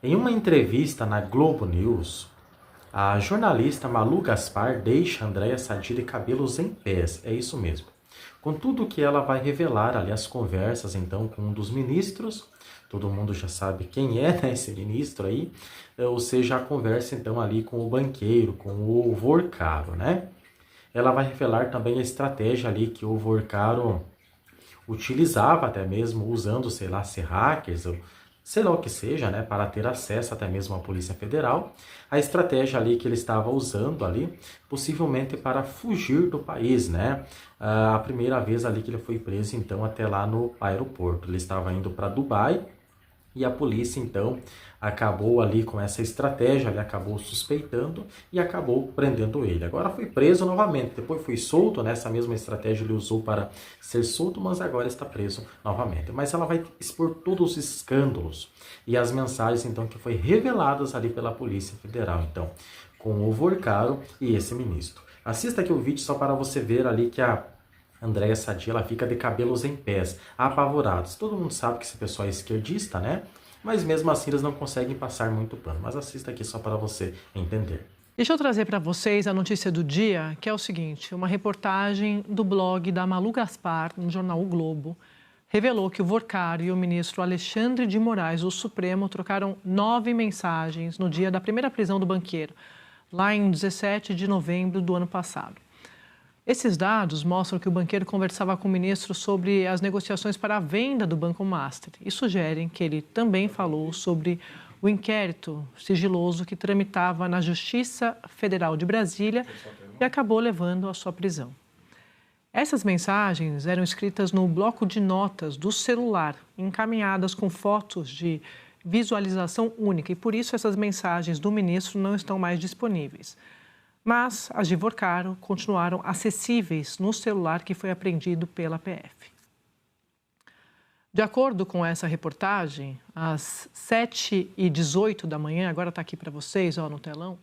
Em uma entrevista na Globo News, a jornalista Malu Gaspar deixa Andréa Sadi de cabelos em pés, é isso mesmo. Contudo que ela vai revelar ali as conversas então com um dos ministros, todo mundo já sabe quem é, né, esse ministro aí, ou seja, a conversa então ali com o banqueiro, com o Vorcaro, né? Ela vai revelar também a estratégia ali que o Vorcaro utilizava até mesmo usando, sei lá, ser hackers, ou sei lá o que seja, né, para ter acesso até mesmo à Polícia Federal, a estratégia ali que ele estava usando ali, possivelmente para fugir do país, né, a primeira vez ali que ele foi preso, então, até lá no aeroporto, ele estava indo para Dubai, e a polícia, então, acabou ali com essa estratégia, ele acabou suspeitando e acabou prendendo ele. Agora foi preso novamente, depois foi solto, né? Essa mesma estratégia ele usou para ser solto, mas agora está preso novamente. Mas ela vai expor todos os escândalos e as mensagens, então, que foi reveladas ali pela Polícia Federal, então, com o Vorcaro e esse ministro. Assista aqui o vídeo só para você ver ali que a Andréa Sadi, ela fica de cabelos em pés, apavorados. Todo mundo sabe que esse pessoal é esquerdista, né? Mas mesmo assim eles não conseguem passar muito pano. Mas assista aqui só para você entender. Deixa eu trazer para vocês a notícia do dia, que é o seguinte: uma reportagem do blog da Malu Gaspar, no jornal O Globo, revelou que o Vorcaro e o ministro Alexandre de Moraes, do Supremo, trocaram 9 mensagens no dia da primeira prisão do banqueiro, lá em 17 de novembro do ano passado. Esses dados mostram que o banqueiro conversava com o ministro sobre as negociações para a venda do Banco Master e sugerem que ele também falou sobre o inquérito sigiloso que tramitava na Justiça Federal de Brasília e acabou levando à sua prisão. Essas mensagens eram escritas no bloco de notas do celular, encaminhadas com fotos de visualização única, e por isso essas mensagens do ministro não estão mais disponíveis. Mas as de Vorcaro continuaram acessíveis no celular que foi apreendido pela PF. De acordo com essa reportagem, às 7h18 da manhã, agora está aqui para vocês, ó, no telão,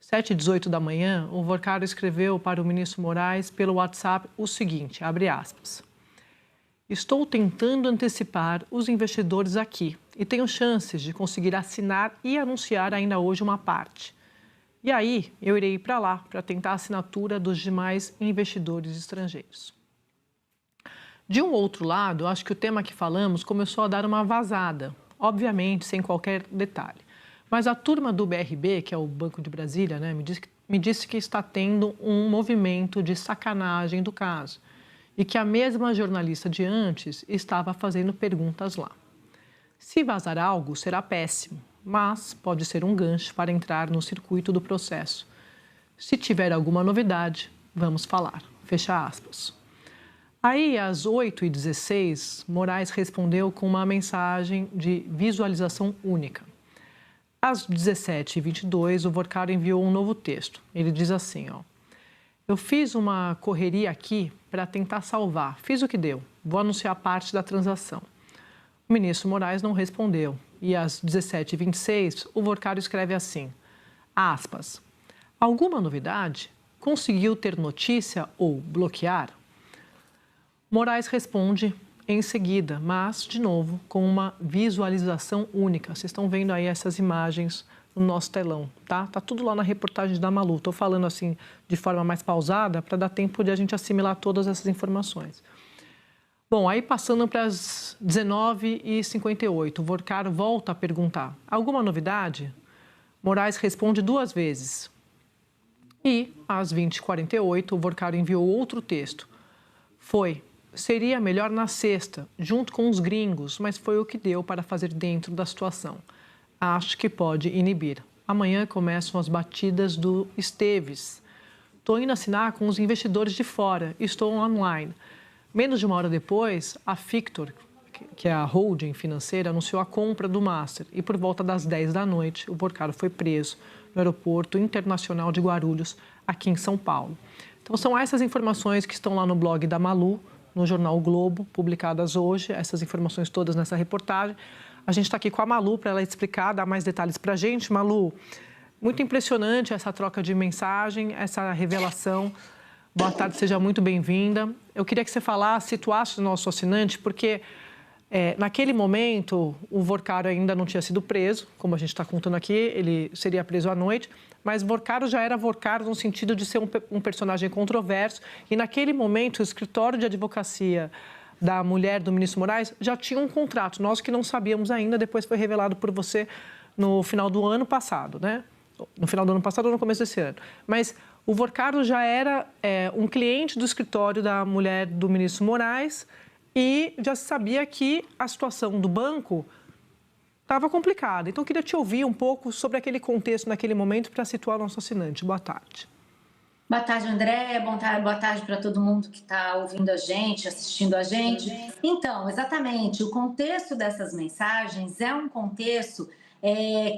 7h18 da manhã, o Vorcaro escreveu para o ministro Moraes pelo WhatsApp o seguinte, abre aspas: estou tentando antecipar os investidores aqui e tenho chances de conseguir assinar e anunciar ainda hoje uma parte. E aí, eu irei para lá para tentar a assinatura dos demais investidores estrangeiros. De um outro lado, acho que o tema que falamos começou a dar uma vazada, obviamente sem qualquer detalhe. Mas a turma do BRB, que é o Banco de Brasília, né, me disse que está tendo um movimento de sacanagem do caso e que a mesma jornalista de antes estava fazendo perguntas lá. Se vazar algo, será péssimo, mas pode ser um gancho para entrar no circuito do processo. Se tiver alguma novidade, vamos falar. Fecha aspas. Aí, às 8h16, Moraes respondeu com uma mensagem de visualização única. Às 17h22, o Vorcaro enviou um novo texto. Ele diz assim, ó: eu fiz uma correria aqui para tentar salvar. Fiz o que deu. Vou anunciar parte da transação. O ministro Moraes não respondeu. E às 17h26, o Vorcaro escreve assim, aspas, alguma novidade? Conseguiu ter notícia ou bloquear? Moraes responde em seguida, mas, de novo, com uma visualização única. Vocês estão vendo aí essas imagens no nosso telão, tá? Tá tudo lá na reportagem da Malu. Estou falando assim de forma mais pausada para dar tempo de a gente assimilar todas essas informações. Bom, aí passando para as 19h58, o Vorcaro volta a perguntar, alguma novidade? Moraes responde 2 vezes. E, às 20h48, o Vorcaro enviou outro texto. Seria melhor na sexta, junto com os gringos, mas foi o que deu para fazer dentro da situação. Acho que pode inibir. Amanhã começam as batidas do Esteves. Estou indo assinar com os investidores de fora, estou online. Menos de uma hora depois, a Fictor, que é a holding financeira, anunciou a compra do Master e por volta das 10 da noite, o Vorcaro foi preso no Aeroporto Internacional de Guarulhos, aqui em São Paulo. Então, são essas informações que estão lá no blog da Malu, no jornal o Globo, publicadas hoje, essas informações todas nessa reportagem. A gente está aqui com a Malu para ela explicar, dar mais detalhes para a gente. Malu, muito impressionante essa troca de mensagem, essa revelação. Boa tarde, seja muito bem-vinda. Eu queria que você falasse, situasse o nosso assinante, porque Naquele momento, o Vorcaro ainda não tinha sido preso, como a gente está contando aqui, ele seria preso à noite, mas Vorcaro já era Vorcaro no sentido de ser um personagem controverso, e naquele momento o escritório de advocacia da mulher do ministro Moraes já tinha um contrato, nós que não sabíamos ainda, depois foi revelado por você no final do ano passado, né? No final do ano passado ou no começo desse ano. Mas o Vorcaro já era um cliente do escritório da mulher do ministro Moraes, e já se sabia que a situação do banco estava complicada. Então, eu queria te ouvir um pouco sobre aquele contexto naquele momento para situar o nosso assinante. Boa tarde. Boa tarde, André. Boa tarde para todo mundo que está ouvindo a gente, assistindo a gente. Então, exatamente, o contexto dessas mensagens é um contexto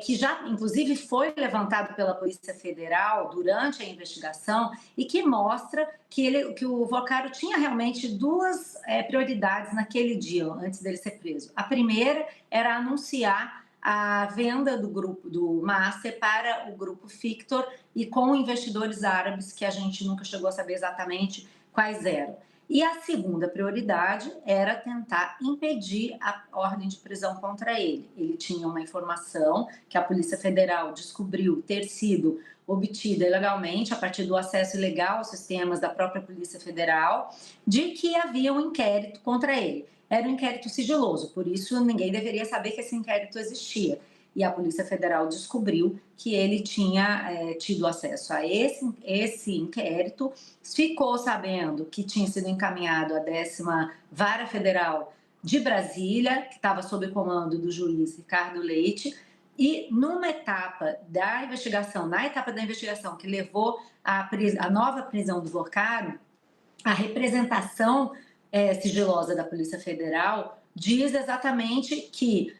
que já, inclusive, foi levantado pela Polícia Federal durante a investigação e que mostra que o Vorcaro tinha realmente duas prioridades naquele dia, antes dele ser preso. A primeira era anunciar a venda do grupo do Master para o grupo Fictor e com investidores árabes que a gente nunca chegou a saber exatamente quais eram. E a segunda prioridade era tentar impedir a ordem de prisão contra ele. Ele tinha uma informação que a Polícia Federal descobriu ter sido obtida ilegalmente, a partir do acesso ilegal aos sistemas da própria Polícia Federal, de que havia um inquérito contra ele. Era um inquérito sigiloso, por isso ninguém deveria saber que esse inquérito existia. E a Polícia Federal descobriu que ele tinha tido acesso a esse inquérito, ficou sabendo que tinha sido encaminhado à 10ª Vara Federal de Brasília, que estava sob o comando do juiz Ricardo Leite, e numa etapa da investigação, que levou à nova prisão do Vorcaro, a representação sigilosa da Polícia Federal diz exatamente que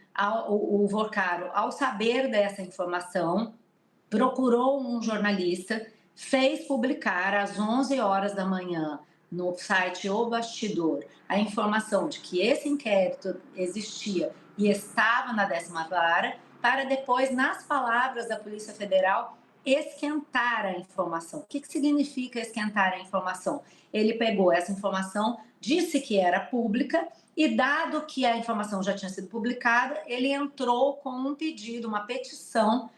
o Vorcaro, ao saber dessa informação, procurou um jornalista, fez publicar às 11 horas da manhã no site O Bastidor a informação de que esse inquérito existia e estava na 10ª Vara, para depois, nas palavras da Polícia Federal, esquentar a informação. O que significa esquentar a informação? Ele pegou essa informação, disse que era pública e, dado que a informação já tinha sido publicada, ele entrou com um pedido, uma petição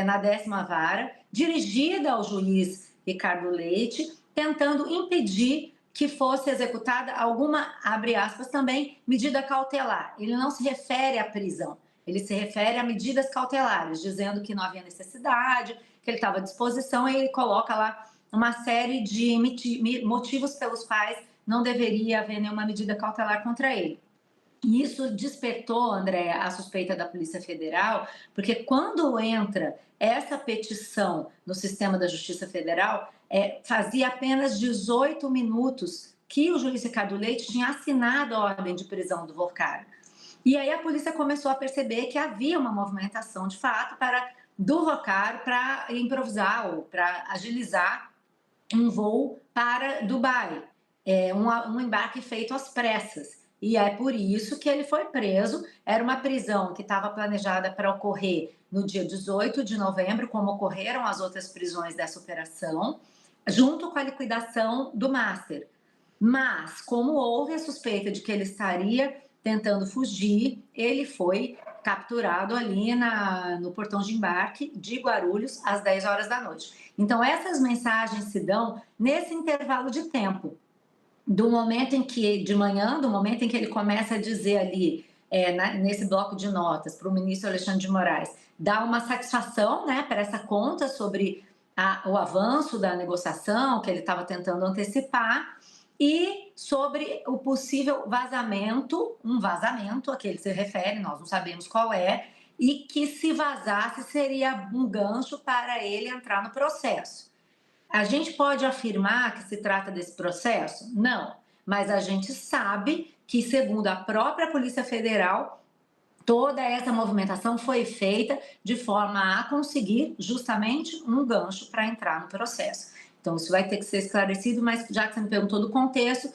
na 10ª Vara, dirigida ao juiz Ricardo Leite, tentando impedir que fosse executada alguma, abre aspas, também, medida cautelar. Ele não se refere à prisão, ele se refere a medidas cautelares, dizendo que não havia necessidade, que ele estava à disposição, e ele coloca lá uma série de motivos pelos quais não deveria haver nenhuma medida cautelar contra ele. E isso despertou, André, a suspeita da Polícia Federal, porque quando entra essa petição no sistema da Justiça Federal, fazia apenas 18 minutos que o juiz Ricardo Leite tinha assinado a ordem de prisão do Vorcaro. E aí a polícia começou a perceber que havia uma movimentação, de fato, do Vorcaro para improvisar ou para agilizar um voo para Dubai, um embarque feito às pressas. E é por isso que ele foi preso. Era uma prisão que estava planejada para ocorrer no dia 18 de novembro, como ocorreram as outras prisões dessa operação, junto com a liquidação do Master. Mas, como houve a suspeita de que ele estaria tentando fugir, ele foi capturado ali no portão de embarque de Guarulhos às 10 horas da noite. Então, essas mensagens se dão nesse intervalo de tempo, do momento em que, de manhã, do momento em que ele começa a dizer ali, nesse bloco de notas, para o ministro Alexandre de Moraes, dá uma satisfação, né, para essa conta sobre o avanço da negociação que ele estava tentando antecipar, e sobre o possível vazamento, um vazamento a que ele se refere, nós não sabemos qual é, e que se vazasse seria um gancho para ele entrar no processo. A gente pode afirmar que se trata desse processo? Não, mas a gente sabe que, segundo a própria Polícia Federal, toda essa movimentação foi feita de forma a conseguir justamente um gancho para entrar no processo. Então, isso vai ter que ser esclarecido, mas já que você me perguntou do contexto,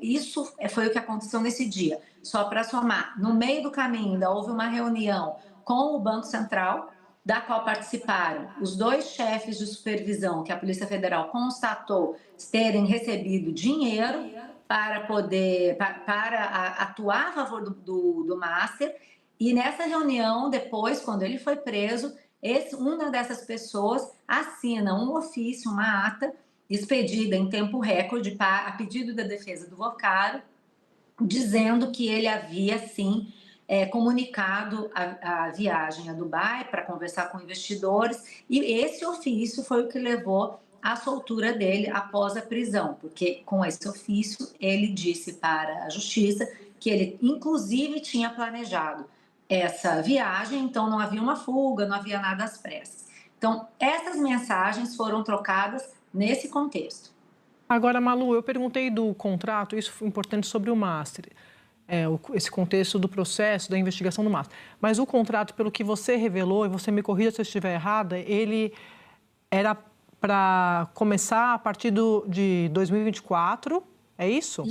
isso foi o que aconteceu nesse dia. Só para somar, no meio do caminho ainda houve uma reunião com o Banco Central, da qual participaram os 2 chefes de supervisão que a Polícia Federal constatou terem recebido dinheiro para poder atuar a favor do Master. E nessa reunião, depois, quando ele foi preso, uma dessas pessoas assina um ofício, uma ata, expedida em tempo recorde a pedido da defesa do Vocaro, dizendo que ele havia, sim, comunicado a viagem a Dubai para conversar com investidores, e esse ofício foi o que levou à soltura dele após a prisão, porque com esse ofício ele disse para a justiça que ele, inclusive, tinha planejado essa viagem, então não havia uma fuga, não havia nada às pressas. Então, essas mensagens foram trocadas nesse contexto. Agora, Malu, eu perguntei do contrato, isso foi importante sobre o Master, esse contexto do processo, da investigação do Master. Mas o contrato, pelo que você revelou, e você me corrija se eu estiver errada, ele era para começar a partir de 2024, é isso?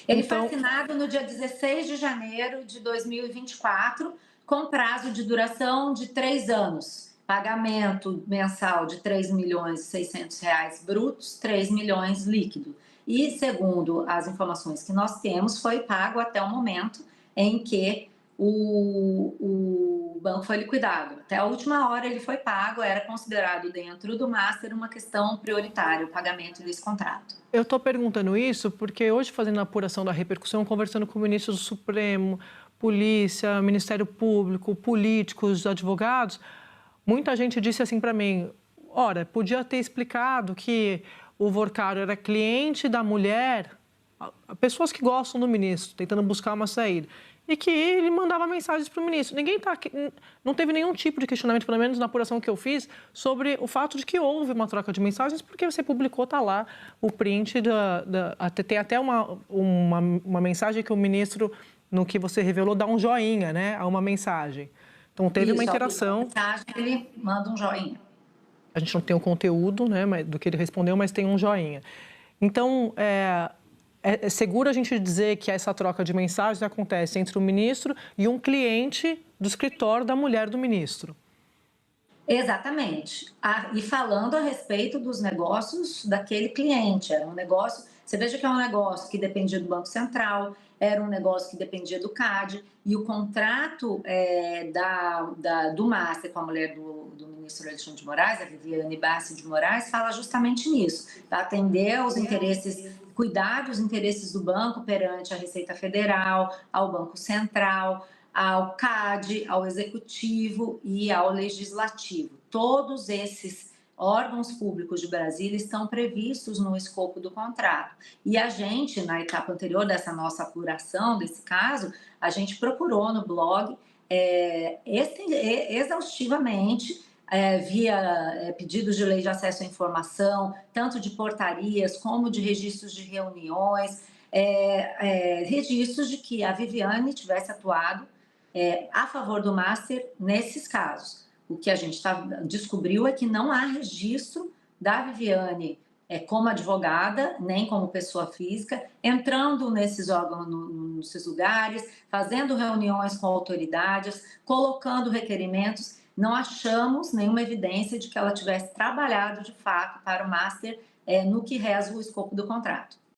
Ele foi assinado no dia 16 de janeiro de 2024, com prazo de duração de 3 anos. Pagamento mensal de R$ 3.600.000 brutos, 3 milhões líquido. E, segundo as informações que nós temos, foi pago até o momento em que o banco foi liquidado. Até a última hora ele foi pago, era considerado dentro do Master uma questão prioritária, o pagamento desse contrato. Eu estou perguntando isso porque hoje, fazendo a apuração da repercussão, conversando com o ministro do Supremo, polícia, Ministério Público, políticos, advogados, muita gente disse assim para mim, ora, podia ter explicado que o Vocaro era cliente da mulher, pessoas que gostam do ministro, tentando buscar uma saída, e que ele mandava mensagens para o ministro. Não teve nenhum tipo de questionamento, pelo menos na apuração que eu fiz, sobre o fato de que houve uma troca de mensagens, porque você publicou, está lá o print, tem até uma mensagem que o ministro, no que você revelou, dá um joinha, né, a uma mensagem. Então, teve uma interação. Mensagem, ele manda um joinha. A gente não tem o conteúdo, né, do que ele respondeu, mas tem um joinha. Então, é seguro a gente dizer que essa troca de mensagens acontece entre o ministro e um cliente do escritório da mulher do ministro. Exatamente. E falando a respeito dos negócios daquele cliente. Era um negócio, você veja que é um negócio que dependia do Banco Central, era um negócio que dependia do CAD, e o contrato do Master com a mulher do ministro Alexandre de Moraes, a Viviane Bassi de Moraes, fala justamente nisso, para atender aos interesses, cuidar dos interesses do banco perante a Receita Federal, ao Banco Central, ao CAD, ao Executivo e ao Legislativo. Todos esses órgãos públicos de Brasília estão previstos no escopo do contrato. E a gente, na etapa anterior dessa nossa apuração desse caso, a gente procurou no blog exaustivamente, via pedidos de lei de acesso à informação, tanto de portarias como de registros de reuniões, registros de que a Viviane tivesse atuado a favor do Master nesses casos. O que a gente descobriu é que não há registro da Viviane como advogada, nem como pessoa física, entrando nesses órgãos, nesses lugares, fazendo reuniões com autoridades, colocando requerimentos. Não achamos nenhuma evidência de que ela tivesse trabalhado, de fato, para o Master no que reza o escopo do contrato.